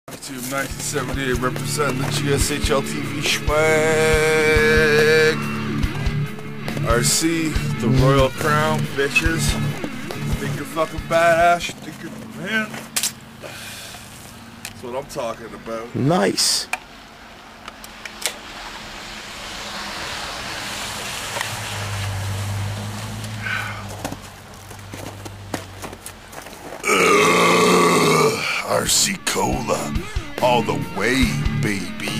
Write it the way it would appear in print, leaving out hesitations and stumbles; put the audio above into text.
Donkeytube 1978 representing the GSHL TV swag. RC, the Royal Crown, bitches. Think you're fucking badass? You think you're the man? That's what I'm talking about. Nice. RC Cola, all the way, baby.